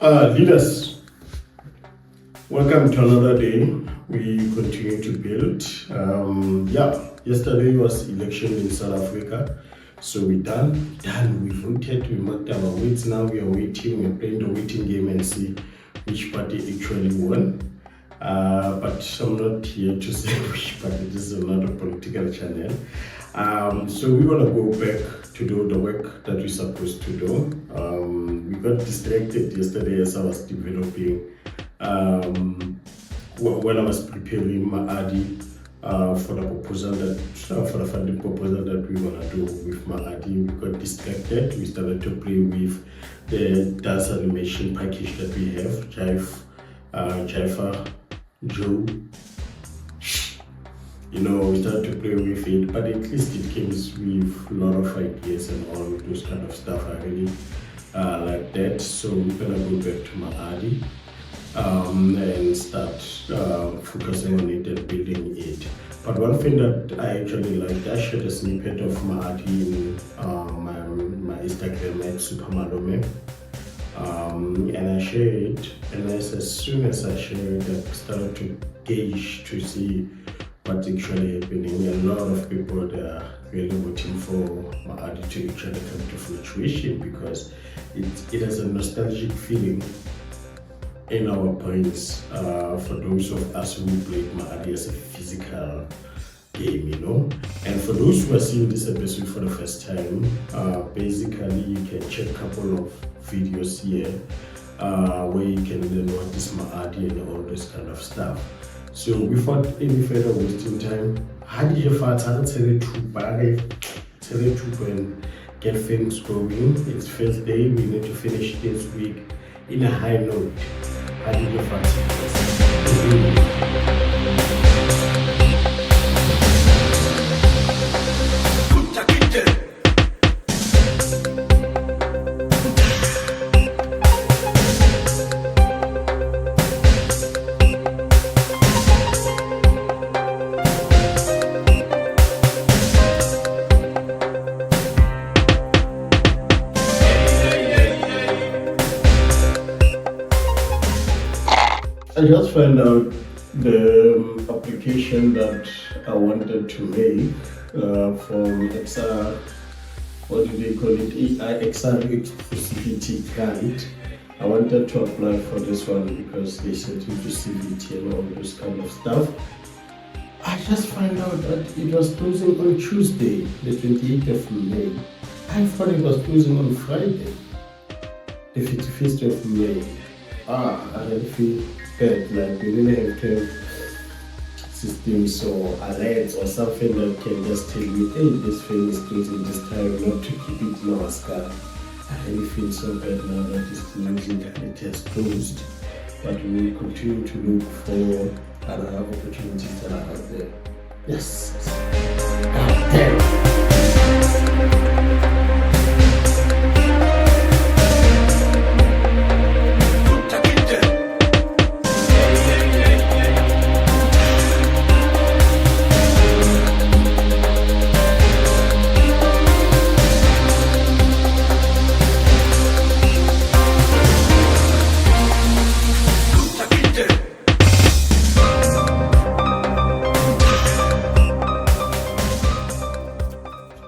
Leaders, welcome to another day. We continue to build. Yesterday was election in South Africa, so we done. We voted. We marked our weights. Now we are waiting. We're playing the waiting game and see which party actually won. But I'm not here to say which party. This is not a political channel. So we're gonna go back to do the work that we're supposed to do. We got distracted yesterday as I was developing, when I was preparing my ADI for the proposal for the funding proposal that we wanna do with my ADI. We got distracted. We started to play with the dance animation package that we have, Jive, Joe. We started to play with it, but at least it came with a lot of ideas and all those kind of stuff. I really like that. So we're gonna go back to my ADI and start focusing on it and building it. But one thing that I actually like, I shared a snippet of my ADI in my Instagram at Super Malome. And I shared it, and as soon as I shared it, I started to gauge to see what's actually happening. A lot of people are really waiting for my ADI to actually come to fruition because it has a nostalgic feeling in our brains for those of us who played my ADI as a physical game, And for those who are seeing this episode for the first time, basically you can check a couple of videos here where you can learn what is my ADI and all this kind of stuff. So without any further wasting time, how did you find to and get things going? It's first day, we need to finish this week in a high note. How did you find it? I just found out the application that I wanted to make from XR, what do they call it, XR exclusivity grant. I wanted to apply for this one because they said inclusivity and all this kind of stuff. I just found out that it was closing on Tuesday, the 28th of May. I thought it was closing on Friday, the 51st of May. I really feel bad, like we really have to have systems or alerts or something that can just tell me, hey, this thing is closing this time, not to keep it in our sky. I really feel so bad now that it's closing and it has closed. But we will continue to look for other opportunities that are out there. Yes. God damn.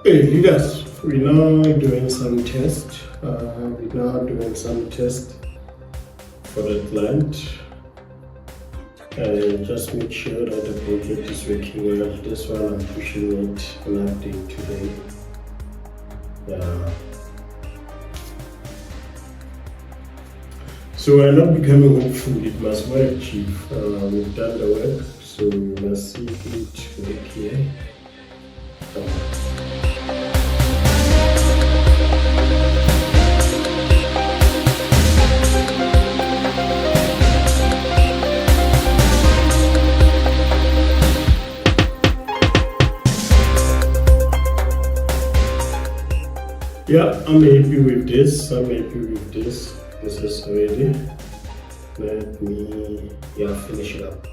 Hey leaders, we're now doing some tests. For the client. Just make sure that the project is working well. This one I'm pushing it an update today. So we're not becoming hopeful. It must work, Chief. We've done the work, so we must see it work here. Yeah, I'm happy with this. This is ready. Let me finish it up.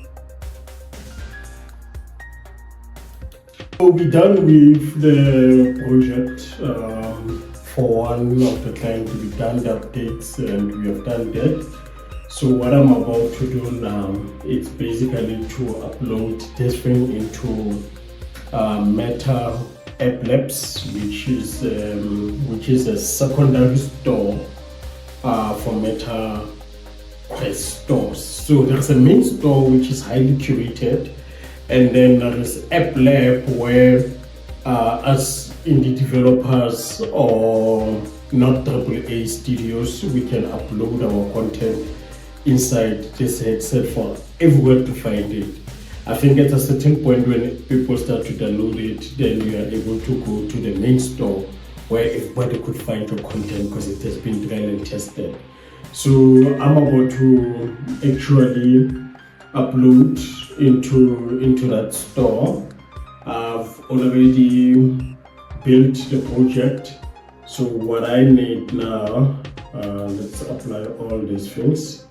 So we're done with the project for one of the client to be done the updates, and we have done that. So what I'm about to do now is basically to upload this thing into Meta App Labs, which is a secondary store for Meta Quest stores. So there's a main store which is highly curated, and then there is App Lab where us indie developers or not AAA studios, we can upload our content inside this headset for everywhere to find it. I think at a certain point when people start to download it, then you are able to go to the main store where everybody could find your content because it has been tried and tested. So I'm about to actually upload into that store. I've already built the project. So what I need now, let's apply all these things.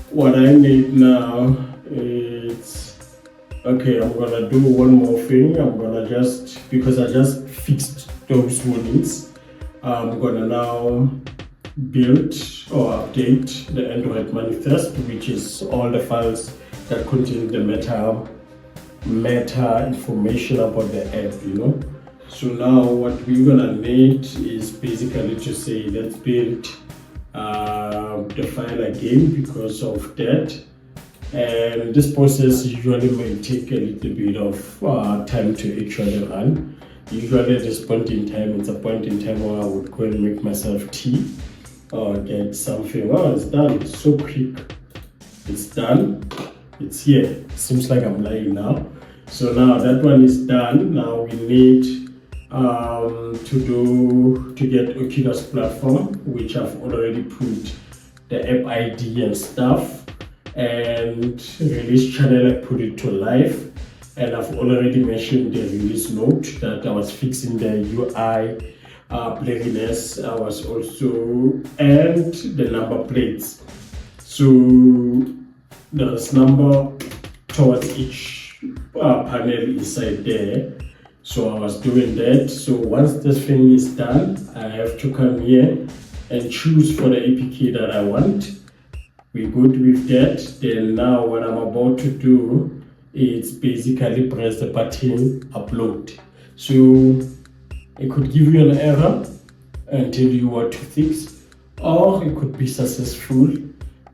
What I need now is, okay, I'm gonna do one more thing. I'm gonna because I just fixed those warnings, I'm gonna now build or update the Android manifest, which is all the files that contain the meta information about the app, So now what we're gonna need is basically to say, let's build the file again because of that. And this process usually may take a little bit of time to actually run. Usually at this point in time, it's a point in time where I would go and make myself tea or get something. Oh, it's done. It's so quick. It's done. It's here. It seems like I'm lying now. So now that one is done. Now we need to get Oculus platform, which I've already put the app ID and stuff, and release channel, I put it to live, and I've already mentioned the release note that I was fixing the UI blurriness. I was also, and the number plates. So there's number towards each panel inside there. So I was doing that. So once this thing is done, I have to come here and choose for the APK that I want. We're good with that. Then now what I'm about to do is basically press the button upload. So it could give you an error and tell you what to fix, or it could be successful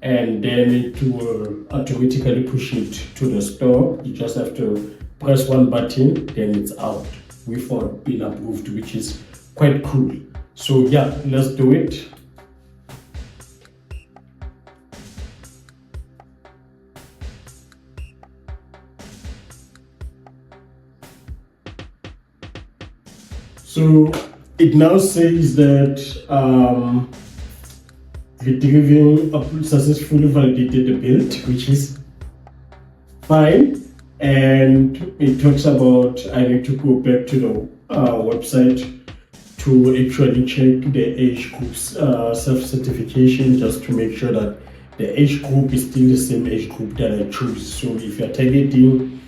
and then it will automatically push it to the store. You just have to press one button, then it's out without being approved, which is quite cool. So yeah, let's do it. So it now says that retrieving successfully validated the build, which is fine. And it talks about I need to go back to the website to actually check the age group's self-certification, just to make sure that the age group is still the same age group that I choose. So if you're targeting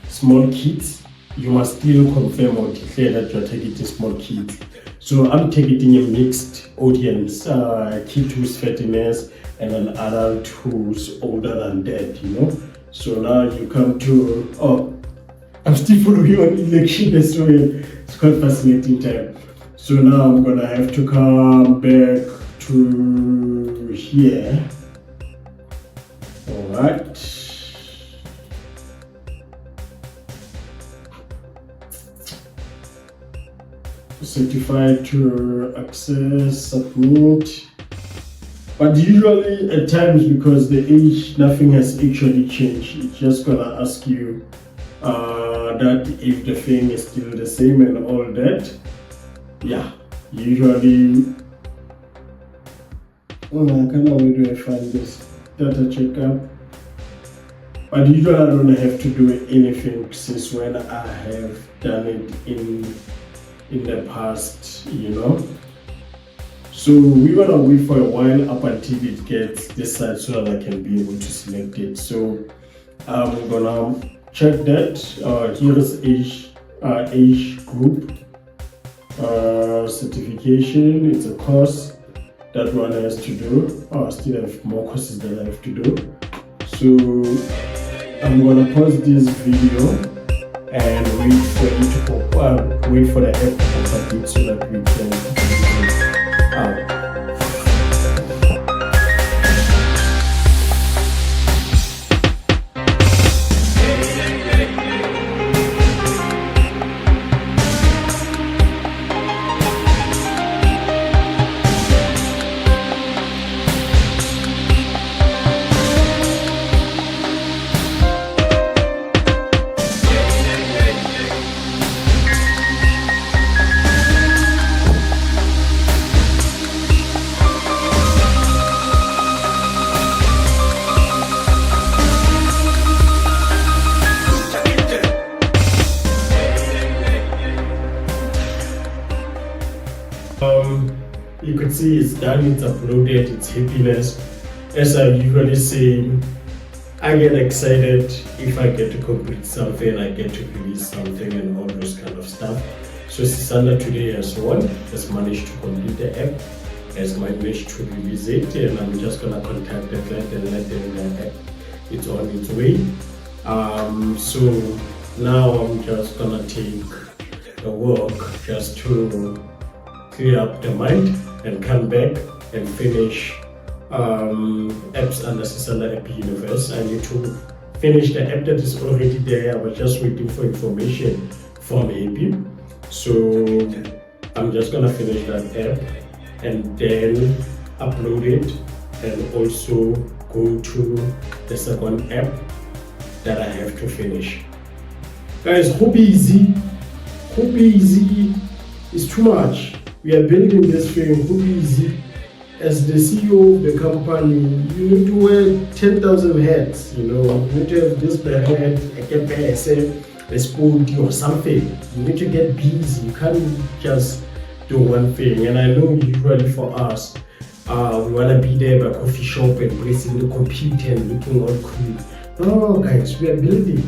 small kids, you must still confirm or declare that you're targeting small kids. So I'm targeting a mixed audience, a kid who's 13 years and an adult who's older than that, So now you come to, I'm still following you on election as well. It's quite fascinating time. So now I'm gonna have to come back to here. All right. Certified to access, submit. But usually at times, because the age, nothing has actually changed. It's just gonna ask you that if the thing is still the same and all that. Yeah, usually. Oh, I can't know where do I find this data checkup. But usually I don't have to do anything since when I have done it in the past, So we're gonna wait for a while up until it gets this side so that I can be able to select it. So I'm gonna check that. Here is age group. certification. It's a course that one has to do. I still have more courses that I have to do. So I'm gonna pause this video and wait for it to wait for the app to complete so that we can you could see it's done, it's uploaded, it's happiness. As I usually say, I get excited if I get to complete something, I get to release something and all those kind of stuff. So Sisanda today has managed to complete the app, has managed to release it, and I'm just gonna contact the client and let them know that it's on its way. So now I'm just gonna take a walk just to clear up the mind and come back and finish apps under Sisanda App Universe. I need to finish the app that is already there. I was just waiting for information from AP. So I'm just gonna finish that app and then upload it and also go to the second app that I have to finish. Guys, how busy is too much. We are building this thing, how busy. As the CEO of the company, you need to wear 10,000 hats, you know. You need to have this hat, a sport or something. You need to get busy. You can't just do one thing. And I know usually for us, we want to be there by coffee shop and pressing the computer and looking all cool. No, guys, we are building.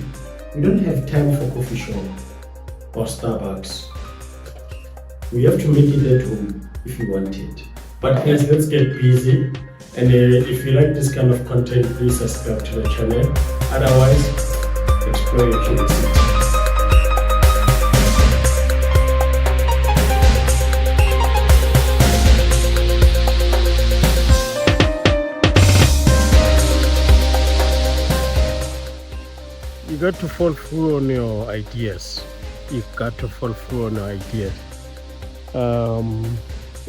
We don't have time for coffee shop or Starbucks. We have to make it at home if you want it. But guys, let's get busy. And if you like this kind of content, please subscribe to the channel. Otherwise, explore your curiosity. You got to fall through on your ideas. You've got to fall through on your ideas.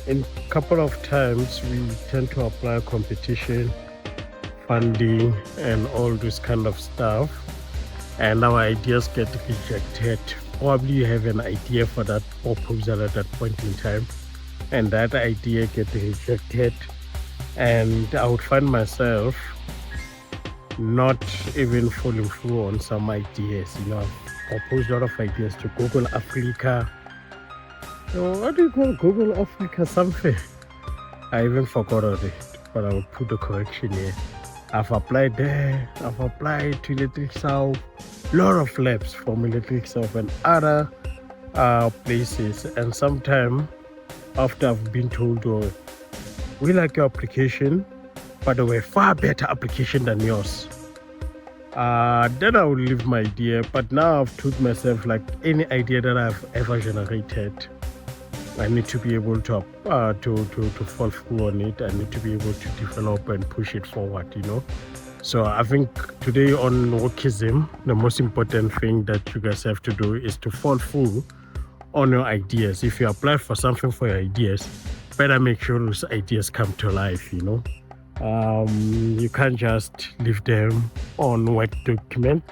In a couple of times we tend to apply competition, funding and all this kind of stuff, and our ideas get rejected. Probably you have an idea for that proposal at that point in time and that idea gets rejected, and I would find myself not even falling through on some ideas. You know, I've proposed a lot of ideas to Google Africa. What do you call Google Africa something? I even forgot of it, but I will put the correction here. I've applied there, I've applied to Electric South, a lot of labs from Electric South and other places, and sometime after I've been told, oh, we like your application, but there were far better application than yours. Then I would leave my idea, but now I've told myself, like any idea that I've ever generated, I need to be able to fall through on it. I need to be able to develop and push it forward, you know. So I think today on Workism, the most important thing that you guys have to do is to fall through on your ideas. If you apply for something for your ideas, better make sure those ideas come to life, you know. You can't just leave them on Word document.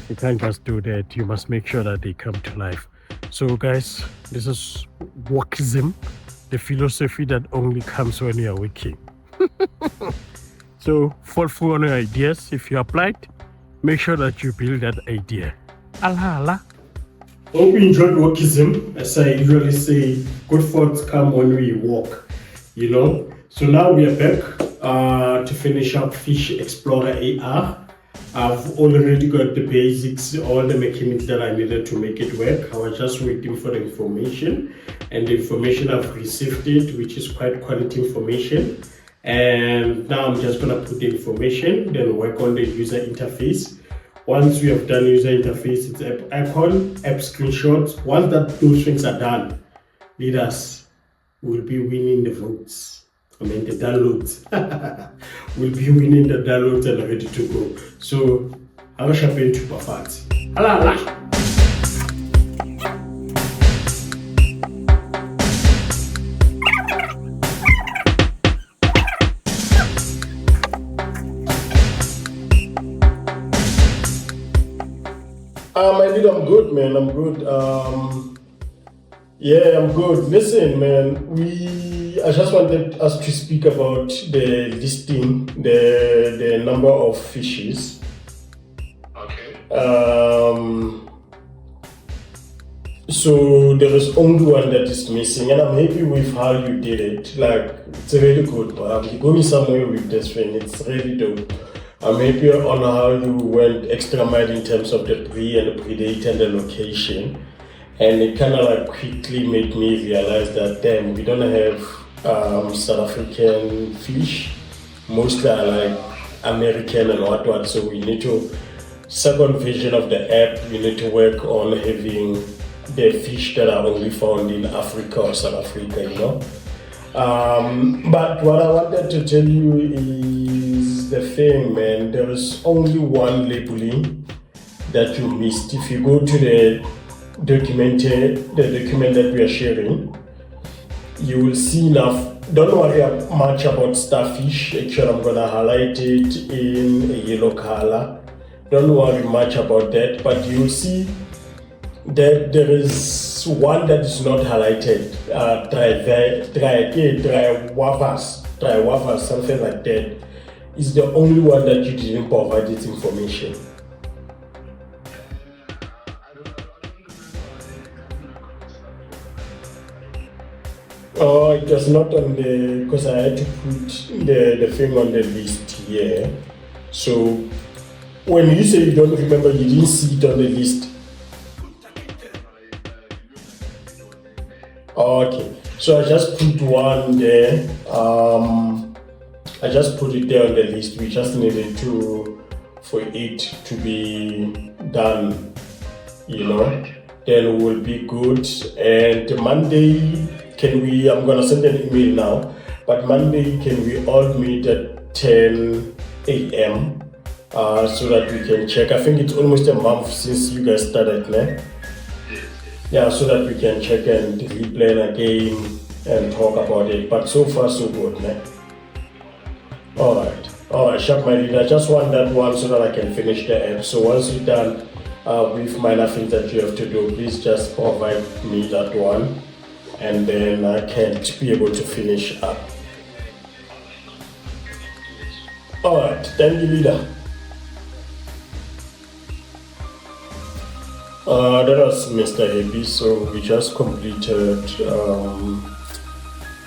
You can't just do that. You must make sure that they come to life. So guys, this is Workism, the philosophy that only comes when you are working. So fall through on your ideas. If you applied, make sure that you build that idea. Allah Allah. Hope you enjoyed Workism. As I usually say, good thoughts come when we walk, you know. So now we are back to finish up Fish Explorer AR. I've already got the basics, all the mechanics that I needed to make it work. I was just waiting for the information, and the information I've received it, which is quite quality information. And now I'm just gonna put the information, then work on the user interface. Once we have done user interface, it's app icon, app screenshots. Once those things are done, leaders will be winning the votes. I mean the downloads. Will be winning the downloads and ready to go. So I'm shopping to perfect. Hala. My lead, I'm good, man. I'm good. Yeah, I'm good. Listen, man, I just wanted us to speak about the listing, the number of fishes. Okay. So there is only one that is missing, and I'm happy with how you did it. Like, it's really good. You're going somewhere with this thing. It's really dope. I'm happy on how you went extra mile in terms of the pre and the predate and the location. And it kind of like quickly made me realize that, damn, we don't have South African fish. Most are like American and what. So we need to, second version of the app, we need to work on having the fish that are only found in Africa or South Africa, you know. But what I wanted to tell you is the thing, man, there is only one labeling that you missed. If you go to the document that we are sharing, you will see enough. Don't worry much about starfish. Actually, I'm gonna highlight it in a yellow color. Don't worry much about that, but you will see that there is one that is not highlighted, dry wafers, something like that. Is the only one that you didn't provide its information. Oh, it was not on the, because I had to put the thing on the list here. So when you say you don't remember, you didn't see it on the list. Okay, so I just put one there. I just put it there on the list. We just needed for it to be done, you know. Then we'll be good. And Monday, I'm gonna send an email now, but Monday, can we all meet at 10 a.m. So that we can check? I think it's almost a month since you guys started, né? Yeah, so that we can check and replan again and talk about it. But so far, so good, né? Alright, sharp my lead. I just want that one so that I can finish the app. So once you're done with minor things that you have to do, please just provide me that one, and then I can be able to finish up. Alright, thank you, leader. That was Mr. Happy. So we just completed,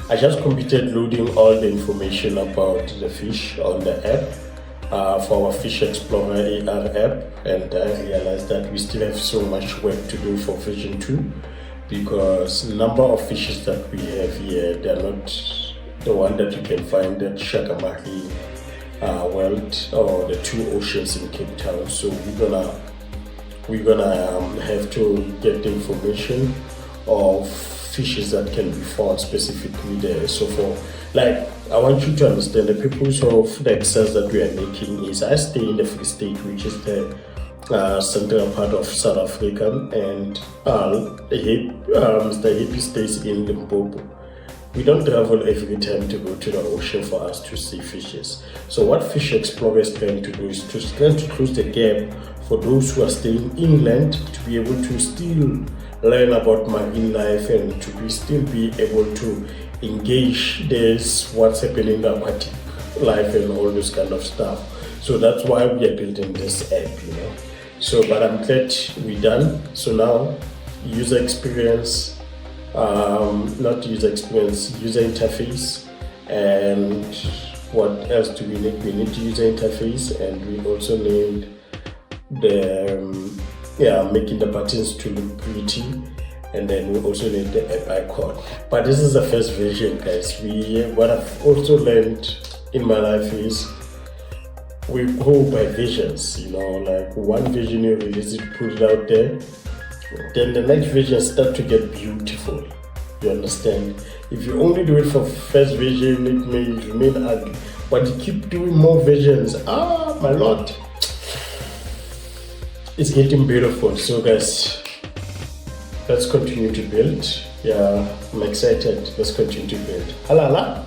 I just completed loading all the information about the fish on the app for our Fish Explorer AR app, and I realized that we still have so much work to do for version 2, because the number of fishes that we have here, they're not the one that you can find at Shakamari World or the 2 oceans in Cape Town. So we're gonna have to get the information of fishes that can be found specifically there. So I want you to understand the purpose of the exercise that we are making is, I stay in the Free State, which is the central part of South Africa, and Mr. Happy stays in Limpopo. We don't travel every time to go to the ocean for us to see fishes. So what Fish Explorer is trying to do is to close the gap for those who are staying inland, to be able to still learn about marine life and to still be able to engage this, what's happening in the aquatic life and all this kind of stuff. So that's why we are building this app, you know. So, but I'm glad we're done. So now, user interface, and what else do we need? We need user interface, and we also need the making the buttons to look pretty, and then we also need the app icon. But this is the first version, guys. What I've also learned in my life is we go by visions. Like one vision you release it, put it out there, then the next vision start to get beautiful. You understand? If you only do it for first vision, it may remain ugly. But you keep doing more visions, my lord, it's getting beautiful. So guys, let's continue to build. I'm excited. Let's continue to build. Halala.